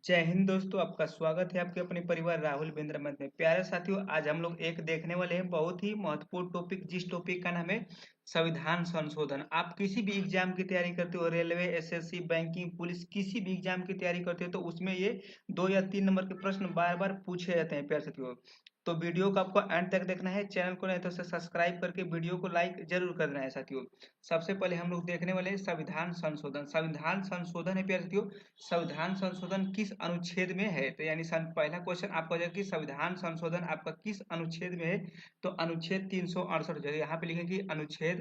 जय हिंद दोस्तों, आपका स्वागत है आपके अपने परिवार राहुल बिंद्र मंच में। प्यारे साथियों, आज हम लोग एक देखने वाले हैं बहुत ही महत्वपूर्ण टॉपिक, जिस टॉपिक का नाम है संविधान संशोधन। आप किसी भी एग्जाम की तैयारी करते हो, रेलवे, एसएससी, बैंकिंग, पुलिस, किसी भी एग्जाम की तैयारी करते हो तो उसमें ये 2 या 3 नंबर के प्रश्न बार बार पूछे जाते हैं। प्यारे साथियों, तो वीडियो को आपको एंड तक देखना है। चैनल को नहीं तो सब्सक्राइब करके वीडियो को लाइक जरूर करना है साथियों। सबसे पहले हम लोग देखने वाले हैं संविधान संशोधन। संविधान संशोधन है प्यारे साथियों, संविधान संशोधन किस अनुच्छेद में है? तो यानी पहला क्वेश्चन आपका हो जाएगा कि संविधान संशोधन आपका किस अनुच्छेद में है। तो अनुच्छेद 368 हो जाएगा। यहाँ पे लिखेंगे अनुच्छेद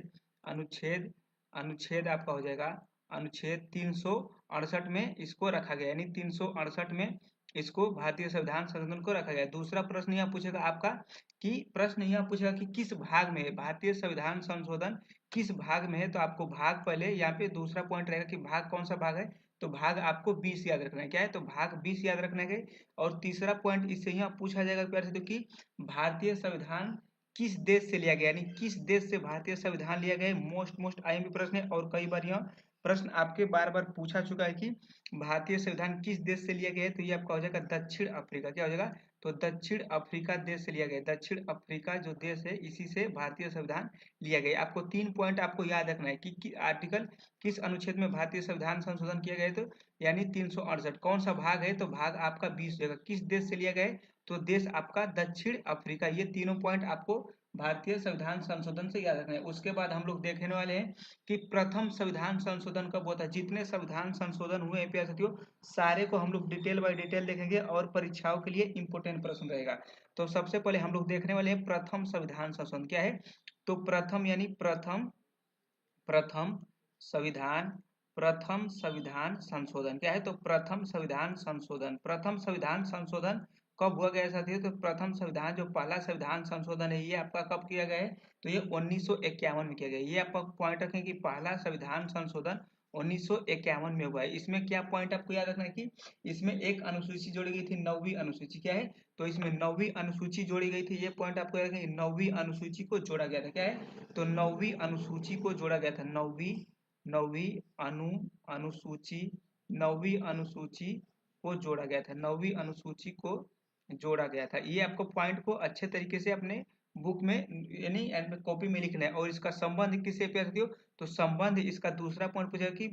अनुच्छेद अनुच्छेद आपका हो जाएगा अनुच्छेद 368 में इसको रखा गया, यानी 368 में इसको भारतीय संविधान संशोधन को रखा गया। दूसरा प्रश्न यहाँ पूछेगा आपका कि प्रश्न यहाँ पूछेगा कि किस भाग में है भारतीय संविधान संशोधन, किस भाग में है। तो आपको भाग, पहले यहाँ पे दूसरा पॉइंट रहेगा कि भाग कौन सा भाग है। तो भाग आपको 20 याद रखना है। क्या है? तो भाग 20 याद रखना है। और तीसरा पॉइंट इससे यहाँ पूछा जाएगा प्यार से, तो कि भारतीय संविधान किस देश से लिया गया, यानी किस देश से भारतीय संविधान लिया गया है। मोस्ट आईएमपी प्रश्न है और कई बार यह प्रश्न आपके बार बार पूछा चुका है कि भारतीय संविधान किस देश से लिया गया है। तो ये आपका हो जाएगा दक्षिण अफ्रीका। क्या हो जाएगा? तो दक्षिण अफ्रीका देश से लिया गया। दक्षिण अफ्रीका जो देश है, इसी से भारतीय संविधान लिया गया। आपको 3 पॉइंट आपको याद रखना है कि आर्टिकल किस अनुच्छेद में भारतीय संविधान संशोधन किया गया है। तो यानी 368 कौन सा भाग है? तो भाग आपका 20 जगह किस देश से लिया गया है। तो देश आपका दक्षिण अफ्रीका। ये तीनों पॉइंट आपको भारतीय संविधान संशोधन से याद रखना है। उसके बाद हम लोग देखने वाले हैं कि प्रथम संविधान संशोधन कब हुआ था। जितने संविधान संशोधन हुए हैं प्यारे साथियों, सारे को हम लोग डिटेल बाय डिटेल देखेंगे और परीक्षाओं के लिए इंपोर्टेंट प्रश्न रहेगा। तो सबसे पहले हम लोग देखने वाले हैं प्रथम संविधान संशोधन क्या है। तो प्रथम यानी प्रथम प्रथम संविधान प्रथम संविधान संशोधन क्या है। तो प्रथम संविधान संशोधन, प्रथम संविधान संशोधन कब हुआ गया साथियों। तो प्रथम संविधान जो पहला संविधान संशोधन है, ये आपका कब किया गया है। तो ये 1951 में किया गया। ये आपका पॉइंट रखें कि पहला संविधान संशोधन 1951 में हुआ है। इसमें क्या पॉइंट आपको याद रखना है कि इसमें एक अनुसूची जोड़ी गई थी, 9वीं अनुसूची। क्या है? तो इसमें 9वीं अनुसूची जोड़ी गई थी। ये पॉइंट आपको याद रखना है, 9वीं अनुसूची को जोड़ा गया था। क्या है? तो 9वीं अनुसूची को जोड़ा गया था। 9वीं नौवीं अनुसूची 9वीं अनुसूची को जोड़ा गया था। 9वीं अनुसूची को जोड़ा गया था। ये आपको पॉइंट को अच्छे तरीके से अपने बुक में यानी कॉपी में लिखना है। और इसका संबंध किससे प्यार साथियों? तो संबंध इसका दूसरा पॉइंट पूछेगा कि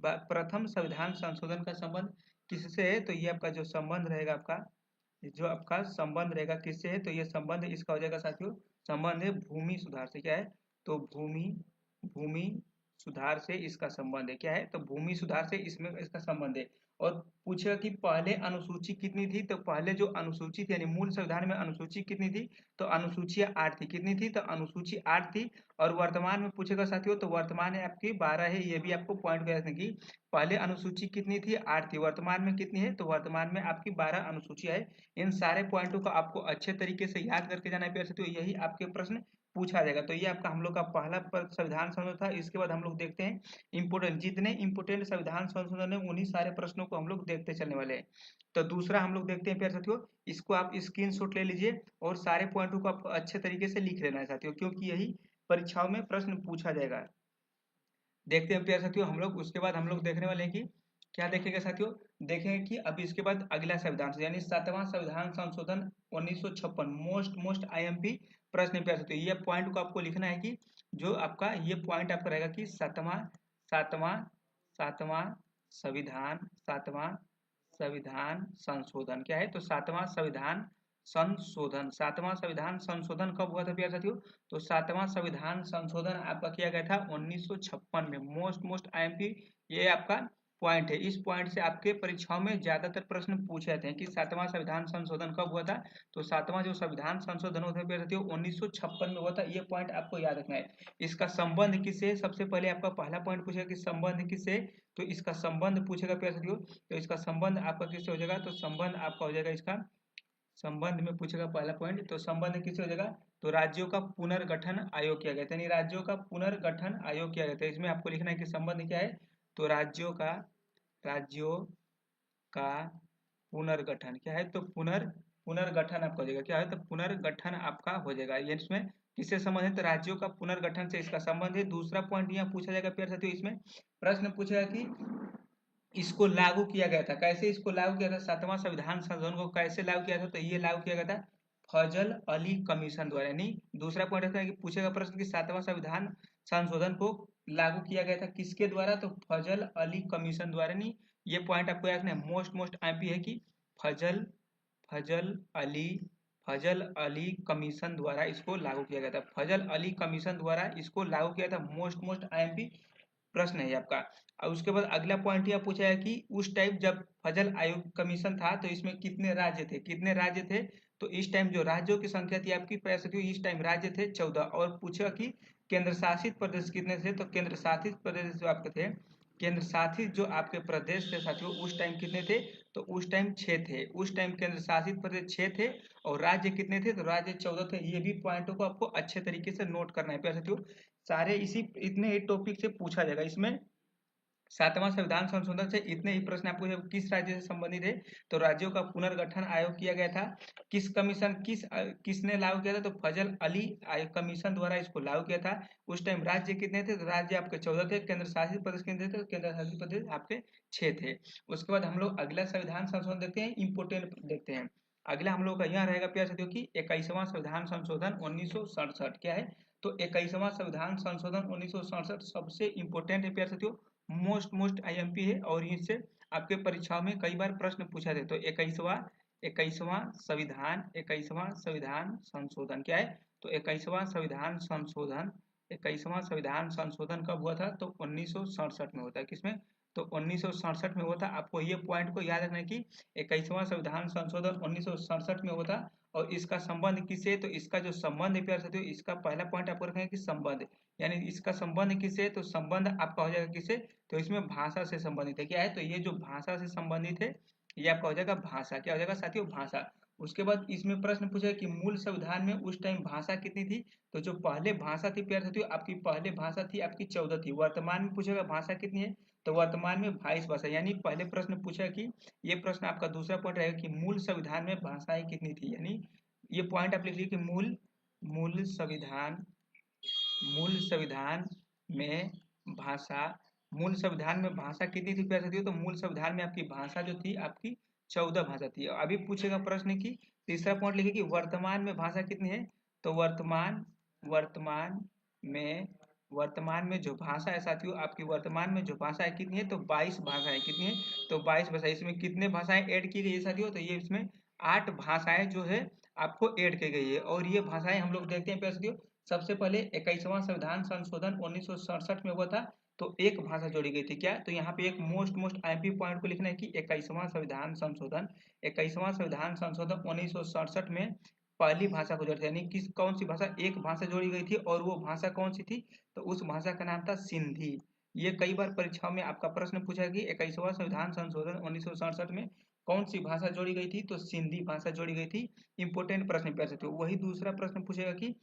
प्रथम संविधान संशोधन का संबंध किससे है। तो ये आपका जो संबंध रहेगा, आपका जो आपका संबंध रहेगा किससे है। तो ये संबंध इसका हो जाएगा साथियों, संबंध है भूमि सुधार से। क्या है? तो भूमि भूमि सुधार से इसका संबंध है। क्या है? तो भूमि सुधार से इसमें इसका संबंध है। और पूछेगा कि पहले अनुसूची कितनी थी। तो पहले जो अनुसूची थी, यानी मूल संविधान में अनुसूची कितनी थी। तो अनुसूचियां 8 थी। कितनी थी? तो अनुसूची 8 थी। और वर्तमान में पूछेगा साथियों, तो वर्तमान है आपकी 12 है। ये भी आपको पॉइंट रखने की, पहले अनुसूची कितनी थी? 8 थी। वर्तमान में कितनी है? तो वर्तमान में आपकी 12 अनुसूचियां है। इन सारे पॉइंटों को आपको अच्छे तरीके से याद करके जाना है प्यारे साथियों, यही आपके प्रश्न पूछा जाएगा। तो ये आपका हम लोग का पहला संविधान संशोधन था। इसके बाद हम लोग देखते हैं इंपोर्टेंट, जितने इंपोर्टेंट संविधान संशोधन है उन्हीं सारे प्रश्नों को हम लोग देखते चलने वाले हैं। तो दूसरा हम लोग देखते हैं प्यारे साथियों, इसको आप स्क्रीनशॉट ले लीजिए और सारे पॉइंटों को आपको अच्छे तरीके से लिख लेना है साथियों, क्योंकि यही परीक्षाओं में प्रश्न पूछा जाएगा। देखते हैं प्यारे साथियों हम लोग। उसके बाद हम लोग देखने वाले हैं कि क्या देखेंगे साथियों। देखेंगे कि अभी इसके बाद अगला संविधान यानी 7वां संविधान संशोधन 1956, मोस्ट आईएमपी प्रश्न प्यारे साथियों। ये पॉइंट को आपको लिखना है कि जो आपका ये पॉइंट आपका रहेगा कि सातवां सातवां सातवां सातवां संविधान संशोधन क्या है। तो सातवां संविधान संशोधन कब हुआ था प्यारे साथियों। तो सातवां संविधान संशोधन आपका किया गया था 1956 में। मोस्ट आईएमपी ये आपका पॉइंट है। इस पॉइंट से आपके परीक्षाओं में ज्यादातर प्रश्न पूछे जाते हैं कि सातवां संविधान संशोधन कब हुआ था। तो सातवां जो संविधान संशोधन होता है प्यारे साथियों 1956 में हुआ था। ये पॉइंट आपको याद रखना है। इसका संबंध किससे, सबसे पहले आपका पहला पॉइंट पूछेगा कि संबंध किससे। तो इसका संबंध पूछेगा प्यारे साथियों, तो इसका संबंध आपका किससे हो जाएगा। तो संबंध आपका हो जाएगा, इसका संबंध में पूछेगा पहला पॉइंट। तो संबंध किससे हो जाएगा। तो राज्यों का पुनर्गठन आयोग किया गया था, यानी राज्यों का पुनर्गठन आयोग किया गया था। इसमें आपको लिखना है कि संबंध क्या है। तो राज्यों का पुनर्गठन क्या है। तो पुनर्गठन आपका हो जाएगा। क्या है? तो पुनर्गठन आपका हो जाएगा। ये इसमें किससे संबंध है। तो राज्यों का पुनर्गठन से इसका संबंध है। दूसरा पॉइंट यहाँ पूछा जाएगा प्यारे साथियों, इसमें प्रश्न पूछेगा कि इसको लागू किया गया था। कैसे इसको लागू किया था? 7वां संविधान संशोधन को कैसे लागू किया था? तो ये लागू किया गया था फजल अली कमीशन द्वारा। यानी दूसरा पॉइंट रखना है कि पूछेगा प्रश्न कि 7वां संविधान संशोधन को लागू किया गया था किसके द्वारा? तो फजल अली कमीशन द्वारा। नहीं, ये पॉइंट आपको याद रखना है, मोस्ट मोस्ट आईएमपी है कि फजल फजल अली फजल अली कमीशन द्वारा इसको लागू किया गया था। फजल अली कमीशन द्वारा इसको लागू किया था। मोस्ट मोस्ट आईएमपी प्रश्न है ये आपका। और उसके बाद अगला पॉइंट यह पूछा है कि उस टाइम जब फजल आयोग कमीशन था तो इसमें कितने राज्य थे? कितने राज्य थे? तो इस टाइम जो राज्यों की संख्या थी आपकी पैंसठ, इस टाइम राज्य थे 14। और पूछा कि केंद्र शासित प्रदेश कितने थे? तो केंद्र शासित प्रदेश जो आपके थे, केंद्र शासित जो आपके प्रदेश थे साथियों उस टाइम कितने थे? तो उस टाइम 6 थे। उस टाइम केंद्र शासित प्रदेश 6 थे और राज्य कितने थे? तो राज्य 14 थे। ये भी पॉइंटों को आपको अच्छे तरीके से नोट करना है प्यारे साथियों। सारे इसी इतने ही टॉपिक से पूछा जाएगा। इसमें 7वां संविधान संशोधन से इतने ही प्रश्न आपको जब किस राज्य से संबंधित है? तो राज्यों का पुनर्गठन आयोग किया गया था। किस कमीशन किसने लागू किया था? तो फजल अली आयोग कमीशन द्वारा इसको लागू किया था। उस टाइम राज्य कितने थे? तो राज्य आपके 14 थे। केंद्र शासित प्रदेश कितने थे? तो केंद्र शासित प्रदेश आपके 6 थे। उसके बाद हम लोग अगला संविधान संशोधन देखते हैं, इंपोर्टेंट देखते हैं। अगला हम लोग का यहाँ रहेगा प्यारे साथियों की 21वां संविधान संशोधन 1967। क्या है? तो 21वां संविधान संशोधन 1967 सबसे इंपोर्टेंट है प्यारे साथियों। मोस्ट मोस्ट आईएमपी है और इससे आपके परीक्षाओं में कई बार प्रश्न पूछा जाए। तो 21वां संविधान संशोधन क्या है? तो 21वां संविधान संशोधन कब हुआ था? तो 1967 में होता है। किसमें? तो 1967 में हुआ था। आपको ये पॉइंट को याद रखना है कि 21वां संविधान संशोधन 1967 में हुआ था। और इसका संबंध किससे? तो इसका जो संबंध है प्यारे साथियों, इसका पहला पॉइंट आपको रखना है कि संबंध, यानी इसका संबंध किससे? तो संबंध आपका हो जाएगा किससे? तो इसमें भाषा से संबंधित है। क्या है? तो ये जो भाषा से संबंधित है ये आपका हो जाएगा भाषा। क्या हो जाएगा साथियों? भाषा। उसके बाद इसमें प्रश्न पूछा कि मूल संविधान में उस टाइम भाषा कितनी थी? तो जो पहले भाषा थी प्यारे साथियों आपकी, पहले भाषा थी आपकी 14 थी। वर्तमान में पूछेगा भाषा कितनी है? तो वर्तमान में 22 भाषा। यानी पहले प्रश्न पूछा कि, ये प्रश्न आपका दूसरा पॉइंट रहेगा कि मूल संविधान में भाषाएं कितनी थी। यानी ये पॉइंट आप लिख लीजिए कि मूल मूल संविधान मूल संविधान में भाषा मूल संविधान में भाषा कितनी थी प्यारे साथियों? तो मूल संविधान में आपकी भाषा जो थी आपकी 14 भाषा थी। अभी पूछेगा प्रश्न की तीसरा पॉइंट लिखे कि वर्तमान में भाषा कितनी है? तो वर्तमान में वर्तमान में जो भाषा है साथियों आपकी, वर्तमान में जो भाषा है कितनी है? तो 22 भाषाएं। कितनी है? तो 22 भाषा। इसमें कितने भाषाएं ऐड की गई है साथियों? तो ये इसमें 8 भाषाएं जो है आपको ऐड की गई है। और ये भाषाएं हम लोग देखते हैं प्यारे साथियों। सबसे पहले 21वां संविधान संशोधन 1967 में हुआ था तो एक भाषा जोड़ी गई थी। क्या? तो यहाँ पे एक मोस्ट मोस्ट आईएमपी पॉइंट को लिखना है कि 21वां संविधान संशोधन 1967 में पहली भाषा को जोड़ा था। यानी किस कौन सी भाषा? एक भाषा जोड़ी गई थी। और वो भाषा कौन सी थी? तो उस भाषा का नाम था सिंधी। ये कई बार परीक्षाओं में आपका प्रश्न पूछा कि 21वां संविधान संशोधन 1967 में कौन सी भाषा जोड़ी गई थी? तो सिंधी भाषा जोड़ी गई थी। इंपोर्टेंट प्रश्न पढ़ सकते हो। वही दूसरा प्रश्न पूछेगा कि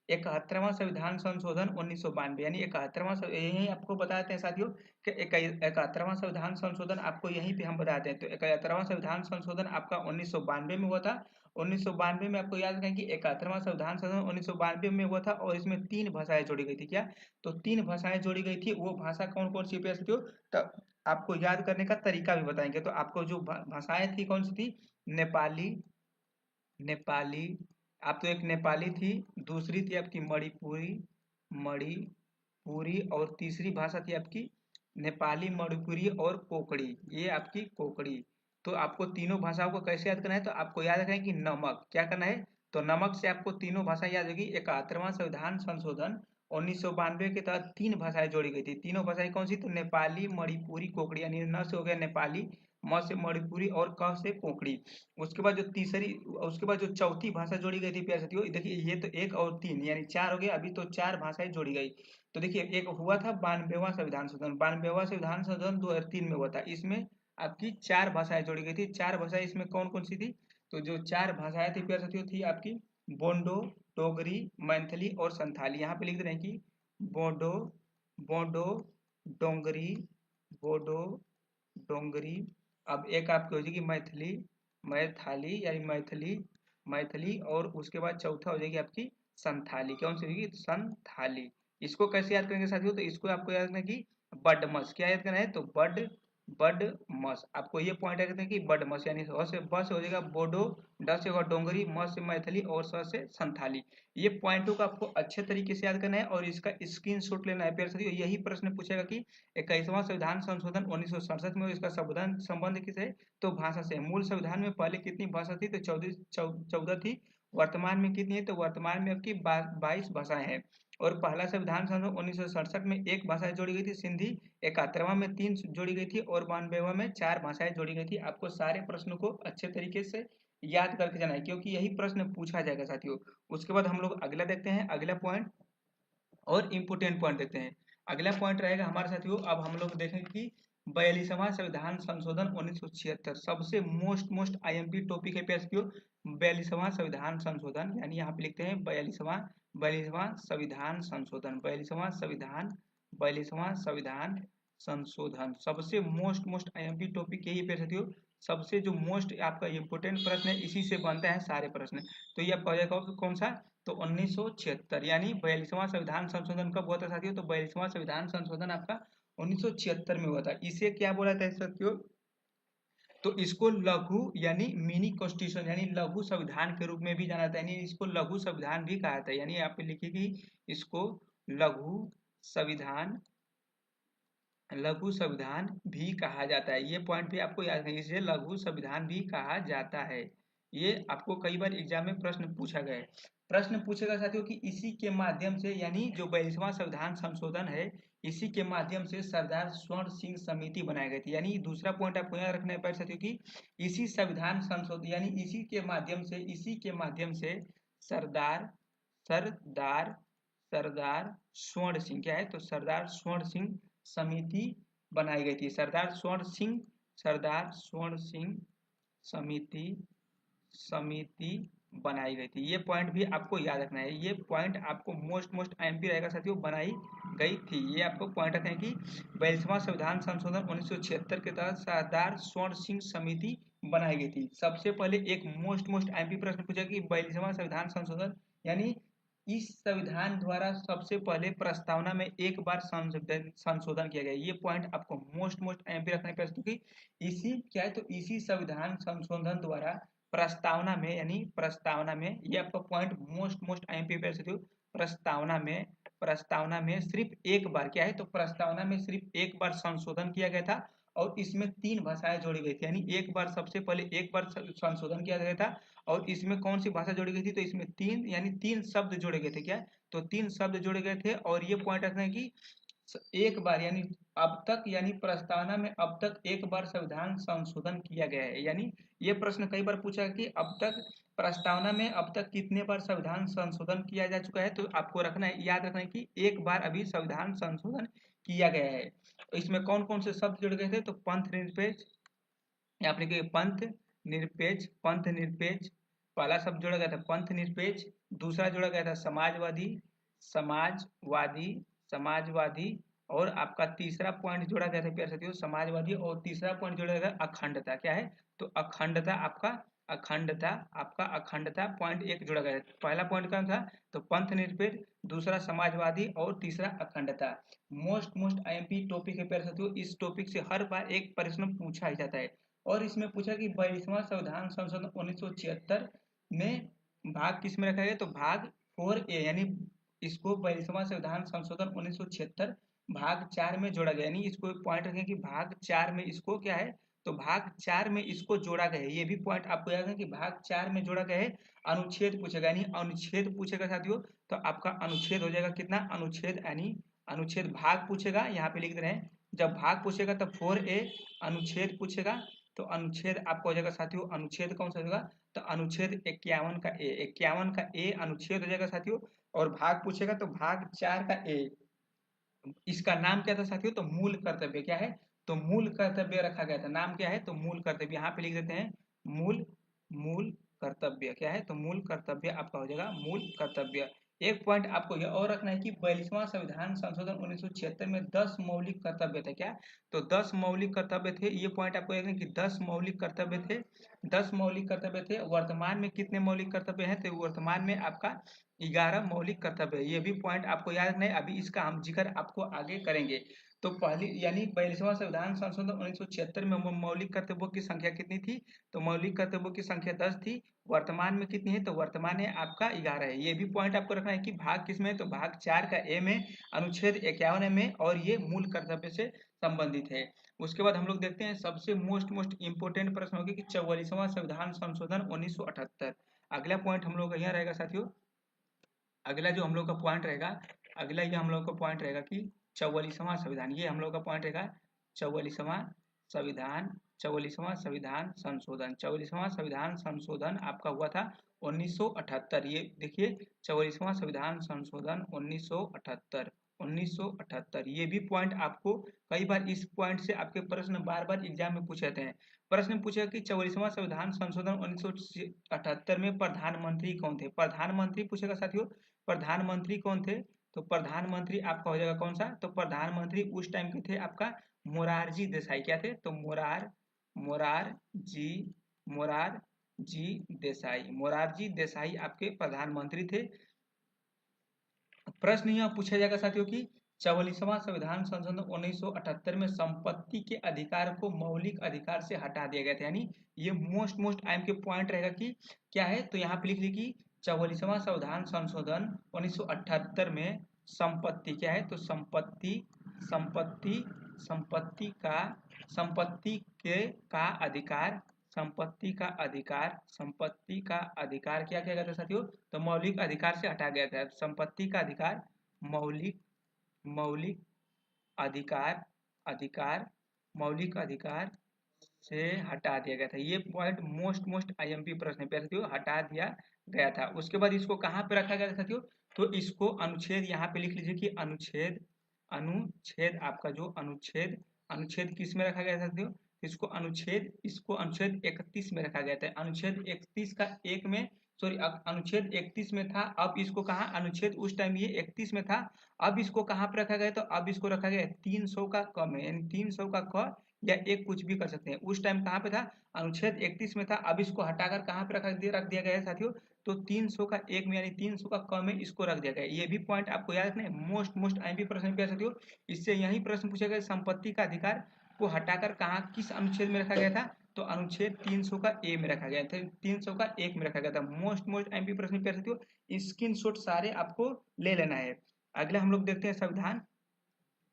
71वां संविधान संशोधन 1992, यानी 71वां यही आपको बताते हैं साथियों कि 71वां संविधान संशोधन आपको यहीं पे हम बताते हैं। तो 71वां संविधान संशोधन आपका 1992 में हुआ था। 1992 में आपको याद रखें कि 71वां संविधान संशोधन 1992 में हुआ था और इसमें 3 भाषाएं जोड़ी गई थी। क्या? तो 3 भाषाएं जोड़ी गई थी। वो भाषा कौन कौन सी साथियों? तो आपको याद करने का तरीका भी बताएंगे। तो आपको जो भाषाएं थी कौन सी थी? नेपाली नेपाली आप तो एक नेपाली थी, दूसरी थी आपकी मणिपुरी और तीसरी भाषा थी आपकी नेपाली, मणिपुरी और कोकड़ी। ये आपकी कोकड़ी। तो आपको तीनों भाषाओं को कैसे याद करना है? तो आपको याद रखना है कि नमक, क्या करना है? तो नमक से आपको तीनों भाषा याद होगी। 71वां संविधान संशोधन 1992 के तहत 3 भाषाएं जोड़ी गई थी। तीनों भाषाएं कौन सी? तो नेपाली, मणिपुरी, कोकड़ी। यानी न से हो गया नेपाली, म से मणिपुरी और क से कोकड़ी। उसके बाद जो चौथी भाषा जोड़ी गई थी प्यारे साथियों, देखिए ये तो 1 और 3 यानी 4 हो गए। अभी तो 4 भाषाएं जोड़ी गई। तो देखिए एक हुआ था 92वां संविधान संशोधन, 92वां संविधान संशोधन 2003 में हुआ था। इसमें आपकी 4 भाषाएं जोड़ी गई थी। 4 भाषाएं इसमें कौन कौन सी थी? तो जो 4 भाषाएं थी प्यारे साथियों थी आपकी बोंडो, डोगरी, मैथिली और संथाली। यहाँ पे लिख रहे हैं कि बोडो बोडो डोंगरी बोडो डोंगरी। अब एक आपकी हो जाएगी मैथिली, मैथाली यानी मैथिली और उसके बाद चौथा हो जाएगी आपकी संथाली। कौन सी होगी? संथाली। इसको कैसे याद करेंगे साथियों? तो इसको आपको याद करना है कि बडमस। क्या याद करना है? तो बड बडमस। आपको ये पॉइंट रखते हैं कि बडमस, यानी स से बस हो जाएगा बोडो, ड से होगा डोंगरी, म से मैथिली और स से संथाली। ये पॉइंटों को आपको अच्छे तरीके से याद करना है और इसका स्क्रीनशॉट लेना है प्यारे साथियों। यही प्रश्न पूछेगा कि 21वां संविधान संशोधन 1967 में इसका संबंध संबंध किसे है, तो भाषा से। मूल संविधान में पहले कितनी भाषा थी, तो 14 थी। वर्तमान में कितनी है, तो वर्तमान में आपकी 22 भाषाएं हैं। और पहला संविधान संशोधन 1967 में एक भाषा जोड़ी गई थी सिंधी, 71वां में 3 जोड़ी गई थी और 92वां में 4 भाषाएं जोड़ी गई थी। आपको सारे प्रश्नों को अच्छे तरीके से याद करके जाना है, क्योंकि यही प्रश्न पूछा जाएगा साथियों। उसके बाद हम लोग अगला देखते हैं, अगला पॉइंट और इम्पोर्टेंट पॉइंट देखते हैं। अगला पॉइंट रहेगा हमारे साथियों, अब हम लोग देखेंगे कि 42वां संविधान संशोधन 1976 सबसे मोस्ट आईएमपी टॉपिक है प्यारे साथियों। 42वां संविधान संशोधन, यानी यहाँ पे लिखते हैं 42वां संविधान संशोधन, 42वां संविधान संशोधन सबसे मोस्ट आईएमपी टॉपिक यही प्यारे साथियों। सबसे जो मोस्ट आपका इम्पोर्टेंट प्रश्न है, इसी से बनता है सारे प्रश्न। तो ये आपका हो जाएगा कौन सा, तो 1976, यानी 42वां संविधान संशोधन कब हुआ था साथियों, तो 42वां संविधान संशोधन आपका 1976 में हुआ था। इसे क्या बोला था साथियों, तो इसको लघु यानी मिनी कॉन्स्टिट्यूशन यानी लघु संविधान के रूप में भी जाना जाता है, यानी इसको लघु संविधान भी कहा जाता है। यानी आप लिखिए कि इसको लघु संविधान भी कहा जाता है। ये पॉइंट भी आपको याद रखना, इसे लघु संविधान भी कहा जाता है। ये आपको कई बार एग्जाम में प्रश्न पूछा गया है। प्रश्न पूछेगा साथियों कि इसी के माध्यम से, यानी जो 42वां संविधान संशोधन है, इसी के माध्यम से सरदार स्वर्ण सिंह समिति बनाई गई थी। यानी दूसरा पॉइंट आपको याद रखना है साथियों की इसी संविधान संशोधन, यानी इसी के माध्यम से सरदार सरदार सरदार स्वर्ण सिंह क्या है, तो सरदार स्वर्ण सिंह समिति बनाई गई थी। सरदार स्वर्ण सिंह समिति समिति बनाई गई थी। ये पॉइंट भी आपको याद रखना है। ये पॉइंट आपको मोस्ट आईएमपी रहेगा साथियों, बनाई गई थी। ये आपको पॉइंट रखना है कि 42वां संविधान संशोधन 1976 के तहत सरदार स्वर्ण सिंह समिति बनाई गई थी। सबसे पहले एक मोस्ट आईएमपी प्रश्न पूछा कि 42वां संविधान संशोधन, यानी इस संविधान द्वारा सबसे पहले प्रस्तावना में एक बार संशोधन किया गया। ये पॉइंट आपको मोस्ट आईएमपी रखना है क्योंकि इसी क्या है, तो इसी संविधान संशोधन द्वारा प्रस्तावना में, यानी प्रस्तावना में, ये आपका पॉइंट मोस्ट आईएमपी पे साथियों। प्रस्तावना में सिर्फ एक बार क्या है, तो प्रस्तावना में सिर्फ एक बार संशोधन किया गया था और इसमें 3 भाषाएं जोड़ी गई थी। यानी एक बार सबसे पहले एक बार संशोधन किया गया था और इसमें कौन सी भाषा जोड़ी गई थी, तो इसमें 3 यानी 3 शब्द जोड़े गए थे। क्या, तो 3 शब्द जोड़े गए थे। और ये पॉइंट रखना है कि एक बार, यानी अब तक, यानी प्रस्तावना में अब तक एक बार संविधान संशोधन किया गया है। यानी ये प्रश्न कई बार पूछा है कि अब तक प्रस्तावना में अब तक कितने बार संविधान संशोधन किया जा चुका है, तो आपको रखना है, याद रखना है कि एक बार अभी संविधान संशोधन किया गया है। तो इसमें कौन कौन से शब्द जुड़ गए थे, तो पंथ निरपेक्ष, यहाँ पे लिखिए पंथ निरपेक्ष पहला शब्द जोड़ा गया था पंथ निरपेक्ष। दूसरा जोड़ा गया था समाजवादी समाजवादी। और आपका तीसरा पॉइंट जोड़ा गया था प्यारे साथियों समाजवादी। और तीसरा पॉइंट जोड़ा गया अखंडता। क्या है, तो अखंडता पॉइंट एक जोड़ा गया। पहला पॉइंट कौन था, तो पंथ निरपेक्ष, दूसरा समाजवादी और तीसरा अखंडता। मोस्ट आईएमपी टॉपिक है प्यारे साथियों। इस टॉपिक से हर बार एक प्रश्न पूछा ही जाता है। और इसमें पूछा कि 42वां संविधान संशोधन 1976 में भाग किस में रखा गया, तो भाग 4A, यानी इसको 42वां संविधान संशोधन 1976 भाग 4 में जोड़ा गया। यानी इसको पॉइंट रखें कि भाग 4 में इसको क्या है, तो भाग 4 में इसको जोड़ा गया है। ये भी पॉइंट आपको याद है कि भाग 4 में जोड़ा गया है। अनुच्छेद पूछेगा, यानी अनुच्छेद पूछेगा साथियों, तो आपका अनुच्छेद हो जाएगा कितना, अनुच्छेद, यानी अनुच्छेद भाग पूछेगा, यहाँ पे लिख दे रहे हैं। जब भाग पूछेगा तब 4A अनुच्छेद पूछेगा, तो अनुच्छेद आपको हो जाएगा साथियों, अनुच्छेद कौन सा होगा, तो अनुच्छेद 51 का ए अनुच्छेद हो जाएगा साथियों। और भाग पूछेगा तो भाग 4 का ए, इसका नाम क्या था साथियों, तो मूल कर्तव्य। क्या है, तो मूल कर्तव्य रखा गया था। नाम क्या है, तो मूल कर्तव्य, यहाँ पे लिख देते हैं मूल कर्तव्य। क्या है, तो मूल कर्तव्य आपका हो जाएगा मूल कर्तव्य। एक पॉइंट आपको यह और रखना है कि 42वां संविधान संशोधन 1976 में 10 मौलिक कर्तव्य थे। क्या, तो 10 मौलिक कर्तव्य थे। ये पॉइंट आपको याद है कि 10 मौलिक कर्तव्य थे। 10 मौलिक कर्तव्य थे। वर्तमान में कितने मौलिक कर्तव्य हैं, तो वर्तमान में आपका 11 मौलिक कर्तव्य है। ये भी पॉइंट आपको याद रखना है। अभी इसका हम जिक्र आपको आगे करेंगे। तो पहली यानी 42वां संविधान संशोधन 1976 में मौलिक कर्तव्यों की संख्या कितनी थी? तो मौलिक कर्तव्यों की संख्या 10 थी। वर्तमान में कितनी है? तो वर्तमान में आपका 11 है। ये भी पॉइंट आपको रखना है कि भाग किसमें है? तो भाग 4 का ए में, अनुच्छेद 51 में, और ये मूल कर्तव्य से संबंधित है। उसके बाद हम लोग देखते हैं सबसे मोस्ट इंपोर्टेंट प्रश्न होगा कि 44वां संविधान संशोधन 1978। अगला पॉइंट हम लोग का यहाँ रहेगा साथियों। अगला जो हम लोग का पॉइंट रहेगा, अगला ये हम लोग का पॉइंट रहेगा कि 44वां संविधान, ये हम लोग का पॉइंट रहेगा 44वां संविधान, 44वां संविधान संशोधन। 44वां संविधान संशोधन आपका हुआ था 1978। ये देखिए 44वां संविधान संशोधन 1978, 1978। ये भी पॉइंट आपको कई बार इस पॉइंट से आपके प्रश्न बार बार एग्जाम में पूछे जाते हैं। प्रश्न पूछेगा कि 44वां संविधान संशोधन 1978 में प्रधानमंत्री कौन थे? प्रधानमंत्री पूछेगा साथियों। प्रधानमंत्री कौन थे? तो प्रधानमंत्री आपका हो जाएगा कौन सा? तो प्रधानमंत्री उस टाइम के थे आपका मोरारजी देसाई। क्या थे? तो मोरारजी मोरारजी देसाई, मोरारजी देसाई आपके प्रधानमंत्री थे। प्रश्न यह पूछा जाएगा साथियों कि 44वां संविधान संशोधन 1978 में संपत्ति के अधिकार को मौलिक अधिकार से हटा दिया गया था। यानी ये मोस्ट आइम के पॉइंट रहेगा कि क्या है? तो यहाँ पे लिख ली कि 44वां संविधान संशोधन 1978 में संपत्ति क्या है? तो संपत्ति संपत्ति संपत्ति का संपत्ति के का अधिकार, संपत्ति का अधिकार, संपत्ति का अधिकार क्या किया गया था साथियों? तो मौलिक अधिकार से हटा गया था। संपत्ति का अधिकार मौलिक मौलिक अधिकार अधिकार मौलिक अधिकार से हटा दिया गया था। ये पॉइंट मोस्ट आईएमपी प्रश्न है साथियों, हटा दिया गया था। उसके बाद इसको कहाँ पे रखा गया था साथियों? तो इसको अनुच्छेद यहाँ पे लिख लीजिए कि अनुच्छेद अनुच्छेद आपका जो अनुच्छेद अनुच्छेद किस में रखा गया था साथियों? इसको अनुच्छेद 31 में रखा गया था। अनुच्छेद 31 का एक में, सॉरी, अनुच्छेद 31 में था। अब इसको कहा अनुच्छेद, उस टाइम ये 31 में था, अब इसको कहाँ पे रखा गया? तो अब इसको रखा गया 300 का क में, यानी 300 का क या एक कुछ भी कर सकते हैं। उस टाइम कहाँ पे था? अनुच्छेद 31 में था। अब इसको हटाकर कहाँ पे रख दिया गया है साथियों? तो 300 का एक में, यानी 300 का क में इसको रख दिया गया है। ये भी पॉइंट आपको याद रखना है। मोस्ट आईएमपी प्रश्न पे साथियों, इससे यही प्रश्न पूछा गया संपत्ति का अधिकार को हटाकर कहाँ किस अनुच्छेद में रखा गया था? तो अनुच्छेद 300 का ए में रखा गया था, 300 का एक में रखा गया था। मोस्ट आईएमपी प्रश्न पे साथियों स्क्रीनशॉट सारे आपको ले लेना है। अगला हम लोग देखते हैं संविधान।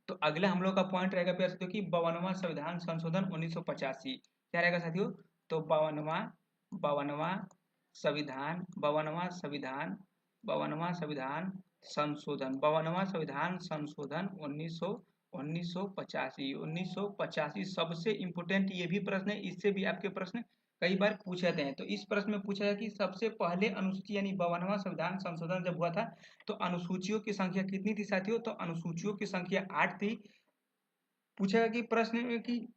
तो अगला हम लोग का पॉइंट रहेगा प्यारे साथियों कि 52वां संविधान संशोधन 1985। क्या रहेगा साथियों? तो 52वां संविधान संशोधन 1985 सबसे इंपोर्टेंट ये भी प्रश्न है। इससे भी आपके प्रश्न कई बार पूछे जाते हैं। तो इस प्रश्न में पूछा है कि सबसे पहले अनुसूची यानी 52वां संविधान संशोधन जब हुआ था तो अनुसूचियों की संख्या कितनी थी साथियों? तो अनुसूचियों की संख्या 8 थी। पूछा कि प्रश्न में कि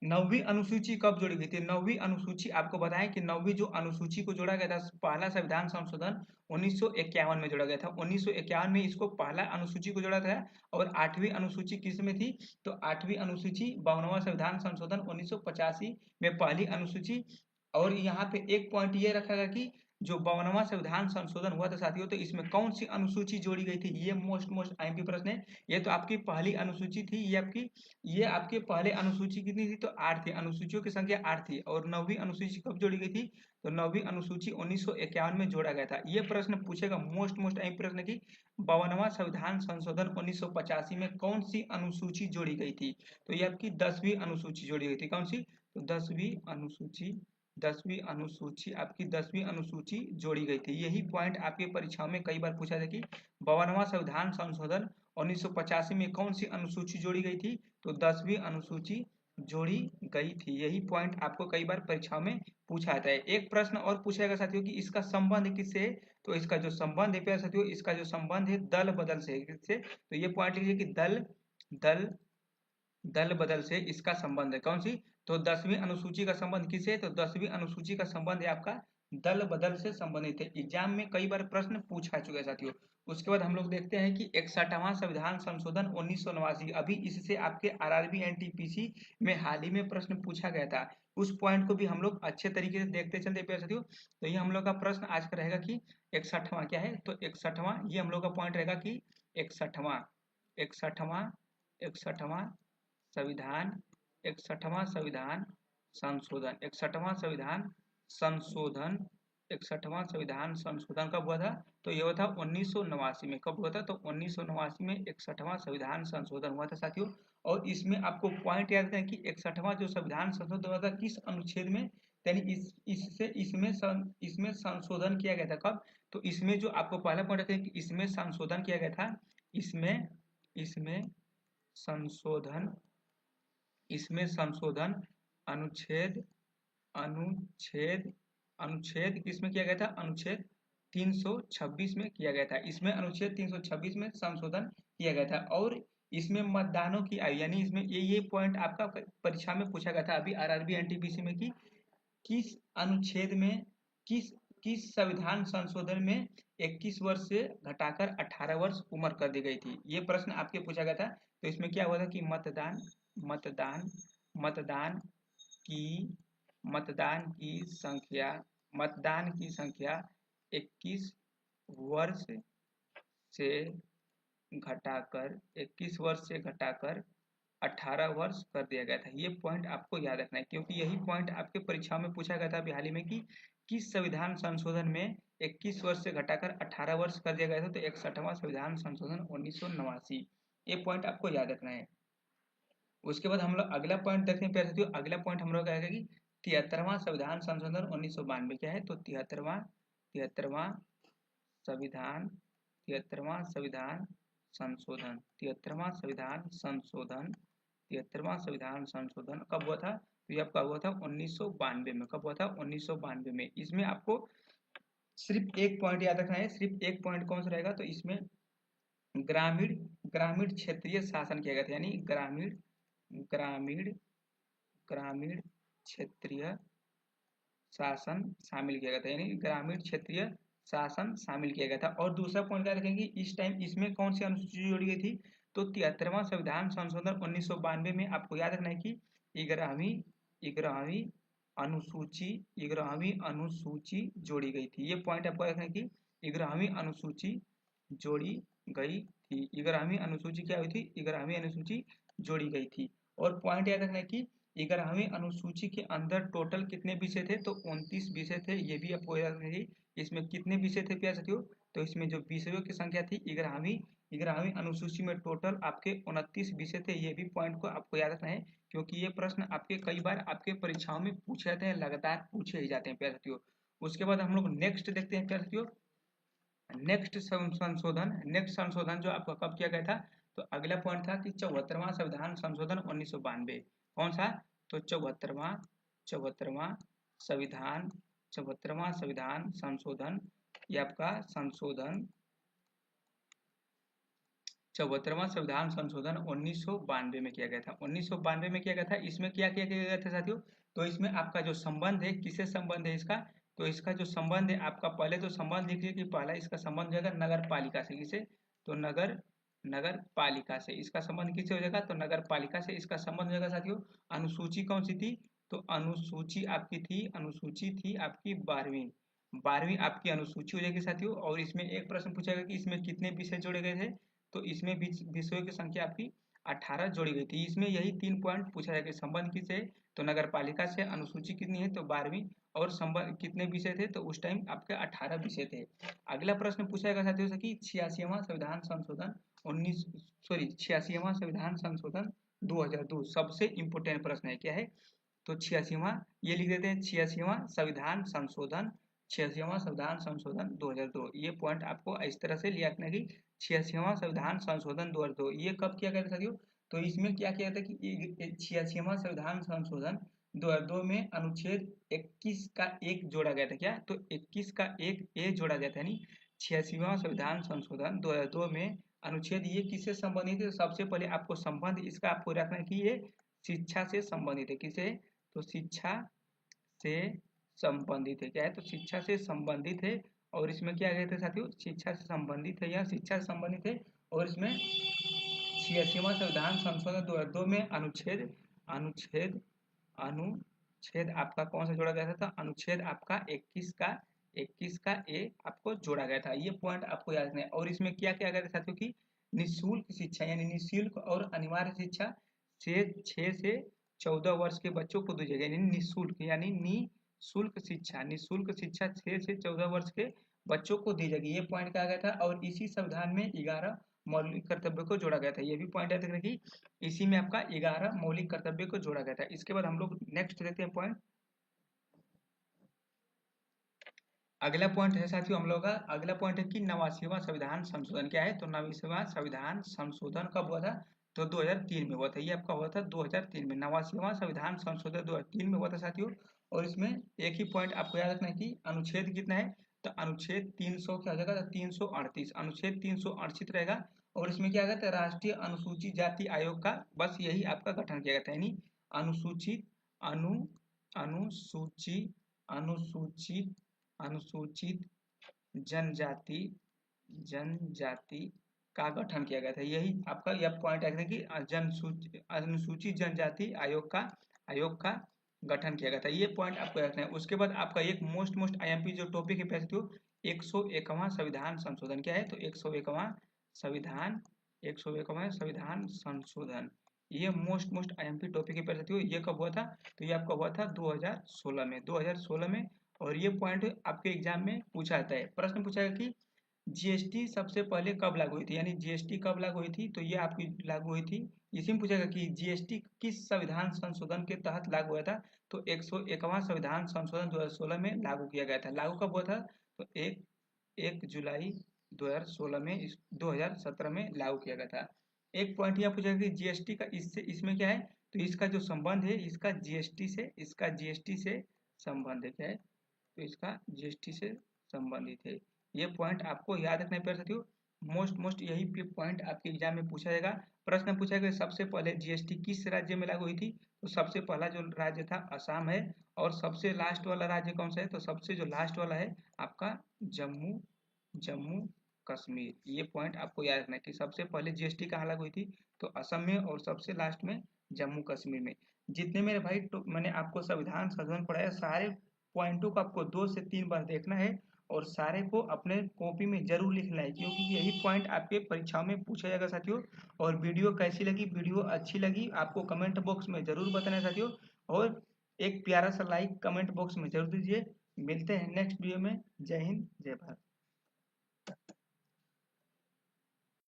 9वीं अनुसूची कब जोड़ी गई थी? 9वीं अनुसूची आपको बताएं कि 9वीं जो अनुसूची को जोड़ा गया था, पहला संविधान संशोधन 1951 में जोड़ा गया था। 1951 में इसको पहला अनुसूची को जोड़ा था। और 8वीं अनुसूची किस में थी? तो 8वीं अनुसूची 52वां संविधान संशोधन 1985 में पहली अनुसूची। और यहाँ पे एक पॉइंट ये रखा गया कि जो 52वां संविधान संशोधन हुआ था साथियों, तो इसमें कौन सी अनुसूची जोड़ी गई थी? ये मोस्ट आईएमपी प्रश्न है। ये तो आपकी पहली अनुसूची थी। ये आपके पहले अनुसूची कितनी थी? तो 8 थी। अनुसूचियों की संख्या 8 थी। और 9वीं अनुसूची कब जोड़ी गई थी? तो 9वीं अनुसूची 1951 में जोड़ा गया था। ये प्रश्न पूछेगा मोस्ट आईएमपी प्रश्न की 52वां संविधान संशोधन 1985 में कौन सी अनुसूची जोड़ी गई थी? तो ये आपकी 10वीं अनुसूची जोड़ी गई थी। कौन सी? तो 10वीं अनुसूची आपकी 10वीं अनुसूची जोड़ी गई थी। यही पॉइंट आपके परीक्षाओं में कई बार पूछा था कि 52वां संविधान संशोधन 1985 में कौन सी अनुसूची जोड़ी गई थी? तो 10वीं अनुसूची जोड़ी गई थी। यही पॉइंट आपको कई बार परीक्षाओं में पूछा जाता है। एक प्रश्न और पूछेगा साथियों कि इसका संबंध किससे है? तो इसका जो संबंध है प्यारे साथियों, इसका जो संबंध है दल बदल से। किससे? तो ये पॉइंट लीजिए कि दल दल दल बदल से इसका संबंध है। कौन सी? तो 10वीं अनुसूची का संबंध किससे? तो 10वीं अनुसूची का संबंध है आपका दल बदल से संबंधित है। एग्जाम में कई बार प्रश्न पूछा चुका है साथियों। उसके बाद हम लोग देखते हैं कि 61वां संविधान संशोधन 1989, अभी इससे आपके आरआरबी एनटीपीसी में हाल ही में प्रश्न पूछा गया था। उस पॉइंट को भी हम लोग अच्छे तरीके से देखते चलते प्यारे साथियों। तो ये हम लोग का प्रश्न आज का रहेगा कि 61वां क्या है? तो 61वां ये हम लोग का पॉइंट रहेगा कि 61वां 61वां संविधान 61वां संविधान संशोधन 61वां संविधान संशोधन 61वां संविधान संशोधन कब हुआ था? तो ये हुआ था 1989 में। कब हुआ था? तो 1989 में 61वां संविधान संशोधन हुआ था साथियों। और इसमें आपको पॉइंट याद रखना है कि 61वां जो संविधान संशोधन हुआ था किस अनुच्छेद में, यानी इसमें संशोधन किया गया था। कब? तो इसमें जो आपको पहला पॉइंट रखना है कि इसमें संशोधन किया गया था। इसमें इसमें संशोधन इसमें संशोधन अनुच्छेद अनुच्छेद अनुच्छेद किसमें किया गया था? अनुच्छेद 326 में किया गया था। इसमें अनुच्छेद 326 में संशोधन किया गया था। और इसमें मतदानों की आयु, यानी इसमें ये पॉइंट आपका परीक्षा में पूछा गया था अभी आरआरबी एनटीपीसी में कि किस अनुच्छेद में किस किस संविधान संशोधन में 21 वर्ष से घटाकर 18 वर्ष उम्र कर दी गई थी। ये प्रश्न आपके पूछा गया था। तो इसमें क्या हुआ था कि मतदान मतदान मतदान की मतदान की संख्या मतदान की संख्या 21 वर्ष से घटाकर 18 वर्ष कर दिया गया था। ये पॉइंट आपको याद रखना है क्योंकि यही पॉइंट आपके परीक्षाओं में पूछा गया था अभी हाल ही में कि किस संविधान संशोधन में 21 वर्ष से घटाकर 18 वर्ष कर दिया गया था। तो 61वां संविधान संशोधन 1989। ये पॉइंट आपको याद रखना है। उसके बाद हम लोग अगला पॉइंट देखते हैं प्यारे साथियों। अगला पॉइंट हम लोग कहेगा कि 73वां संविधान संशोधन 1992 क्या है? तो 73वां संविधान 73वां संविधान संशोधन 73वां संविधान संशोधन 73वां संविधान संशोधन कब हुआ था? तो ये आपका हुआ था 1992 में। कब हुआ था? 1992 में। इसमें आपको सिर्फ एक पॉइंट याद रखना है। सिर्फ एक पॉइंट कौन सा रहेगा? तो इसमें ग्रामीण ग्रामीण क्षेत्रीय शासन किया गया था, यानी ग्रामीण ग्रामीण ग्रामीण क्षेत्रीय शासन शामिल किया गया था, यानी ग्रामीण क्षेत्रीय शासन शामिल किया गया था। और दूसरा पॉइंट क्या रखेंगे, इस टाइम इसमें कौन सी अनुसूची जोड़ी गई थी? तो 73वां संविधान संशोधन 1992 में आपको याद रखना है कि 11वीं अनुसूची जोड़ी गई थी। ये पॉइंट आपको रखना है कि 11वीं अनुसूची जोड़ी गई थी। 11वीं अनुसूची क्या हुई थी? 11वीं अनुसूची जोड़ी गई थी। और पॉइंट याद रखना है कि 11वीं अनुसूची के अंदर टोटल कितने विषय थे? तो 29 विषय थे। ये भी आपको याद रखना है। इसमें कितने विषय थे प्यारे साथियों? तो इसमें जो विषयों की संख्या थी 11वीं अनुसूची में टोटल आपके 29 विषय थे। ये भी पॉइंट को आपको याद रखना है क्योंकि ये प्रश्न आपके कई बार आपके परीक्षाओं में पूछे जाते हैं, लगातार पूछे ही जाते हैं प्यारे साथियों। उसके बाद हम लोग नेक्स्ट देखते हैं प्यारे साथियों। नेक्स्ट संशोधन जो आपका कब किया गया था? तो अगला पॉइंट था कि 74वां संविधान संशोधन 1992। कौन सा? तो 74वां संविधान 74वां संविधान संशोधन, ये आपका संशोधन 74वां संविधान संशोधन 1992 में किया गया था। 1992 में किया गया था। इसमें क्या किया गया था साथियों? तो इसमें आपका जो संबंध है, किससे संबंध है इसका? तो इसका जो संबंध है आपका, पहले तो संबंध लिखिए कि पहला इसका संबंध हो जाएगा नगर पालिका से। किसे? तो नगर पालिका से इसका संबंध किससे हो जाएगा? तो नगर पालिका से इसका संबंध हो जाएगा साथियों। अनुसूची कौन सी थी? तो अनुसूची थी आपकी 12वीं आपकी अनुसूची हो जाएगी साथियों। और इसमें एक प्रश्न पूछेगा कि इसमें कितने विषय जोड़े गए थे? तो इसमें विषयों की संख्या आपकी 18 जोड़ी गई थी। इसमें यही 3 पॉइंट पूछा जाएगा। संबंध किसे? तो नगर पालिका से। अनुसूची कितनी है? तो 12वीं। और संबंध कितने विषय थे? तो उस टाइम आपके 18 विषय थे। अगला प्रश्न पूछा जाएगा साथियों से कि 86वां संविधान संशोधन 2002 सबसे इंपोर्टेंट प्रश्न है। क्या है? तो 86वां, ये लिख देते हैं 86वां संविधान संशोधन 2002। ये पॉइंट आपको इस तरह से लिया रखना है कि 86वां संविधान संशोधन 2002 ये कब किया गया था साथियों? तो इसमें क्या किया था कि 86वां संविधान संशोधन 2002 में अनुच्छेद 21 का 1 जोड़ा गया था। क्या? तो 21 का 1 ए जोड़ा गया था, यानी 86वां संविधान संशोधन 2002 में अनुच्छेद ये किससे संबंधित है? तो सबसे पहले आपको संबंध इसका आपको रखना है कि ये शिक्षा से संबंधित है। किसे? तो शिक्षा से संबंधित है। क्या है? तो शिक्षा से संबंधित है। और इसमें क्या कहते हैं साथियों? शिक्षा से संबंधित है, यह शिक्षा से संबंधित है। और इसमें 86वां संविधान संशोधन 2002 में अनुच्छेद अनुच्छेद अनुच्छेद आपका कौन सा जोड़ा गया था? तो अनुच्छेद आपका 21 का ए आपको जोड़ा गया था। ये पॉइंट आपको याद रखना है। और इसमें क्या क्या गया था साथियों की निःशुल्क शिक्षा यानी निःशुल्क और अनिवार्य शिक्षा से 6 से 14 वर्ष के बच्चों को दी जाएगी, यानी निःशुल्क यानी निःशुल्क शिक्षा 6 से 14 वर्ष के बच्चों को दी जाएगी। ये पॉइंट कहा गया था और इसी संविधान में 11 मौलिक कर्तव्यों को जोड़ा गया था। ये भी पॉइंट याद रखना कि इसी में आपका 11 मौलिक कर्तव्य को जोड़ा गया था। इसके बाद हम लोग नेक्स्ट देखते हैं पॉइंट। अगला पॉइंट है साथियों हम लोग का, अगला पॉइंट है कि 89वां संविधान संशोधन क्या है। तो 89वां संविधान संशोधन कब हुआ था, तो 2003 में हुआ था। ये आपका हुआ था 2003 में। 89वां संविधान संशोधन 2003 में हुआ था साथियों। और इसमें एक ही पॉइंट आपको याद रखना है कि अनुच्छेद कितना है, तो अनुच्छेद 300 क्या हो जाएगा, तो 338, अनुच्छेद 338 रहेगा। और इसमें क्या कहता है, राष्ट्रीय अनुसूचित जाति आयोग का बस यही आपका गठन किया गया था, यानी अनुसूचित अनु अनुसूचित अनुसूचित अनुसूचित जनजाति जनजाति का गठन किया गया था। यही आपका यह पॉइंट है कि अनुसूचित जनजाति आयोग का गठन किया गया था। ये पॉइंट आपको रखना है। उसके बाद आपका एक मोस्ट आईएमपी जो टॉपिक है प्यारे साथियों, 101वां संविधान संशोधन क्या है, तो 101वां संविधान संशोधन। ये मोस्ट आईएमपी टॉपिक है प्यारे साथियों। ये कब हुआ था, तो ये आपका हुआ था 2016 में। और ये पॉइंट आपके एग्जाम में पूछा जाता है। प्रश्न पूछा गया कि जीएसटी सबसे पहले कब लागू हुई थी, यानी जीएसटी कब लागू हुई थी, तो ये आपकी लागू हुई थी। इसी में पूछेगा कि जीएसटी किस संविधान संशोधन के तहत लागू हुआ था, तो 101वां संविधान संशोधन 2016 में लागू किया गया था। लागू कब हुआ था, तो 1 जुलाई 2016 में, 2017 में लागू किया गया था। एक पॉइंट यहाँ पूछेगा कि जीएसटी का इसमें क्या है, तो इसका जो संबंध है, इसका जीएसटी से संबंध है, क्या है, तो इसका जीएसटी से संबंधित है। ये पॉइंट आपको याद रखना पड़ साथियों। मोस्ट यही पॉइंट आपके एग्जाम में पूछा जाएगा। प्रश्न पूछा गया सबसे पहले जीएसटी किस राज्य में लागू हुई थी, तो सबसे पहला जो राज्य था असम है। और सबसे लास्ट वाला राज्य कौन सा है, तो सबसे जो लास्ट वाला है आपका जम्मू जम्मू कश्मीर। ये पॉइंट आपको याद रखना है कि सबसे पहले जीएसटी कहाँ लागू हुई थी, तो असम में, और सबसे लास्ट में जम्मू कश्मीर में। जितने मेरे भाई तो मैंने आपको संविधान संशोधन पढ़ाया, सारे पॉइंटों को आपको 2 से 3 बार देखना है और सारे को अपने कॉपी में जरूर लिखना है, क्योंकि यही पॉइंट आपके परीक्षाओं में पूछा जाएगा साथियों। और वीडियो कैसी लगी, वीडियो अच्छी लगी आपको कमेंट बॉक्स में जरूर बताना है साथियों। और एक प्यारा सा लाइक कमेंट बॉक्स में जरूर दीजिए। मिलते हैं नेक्स्ट वीडियो में। जय हिंद जय भारत।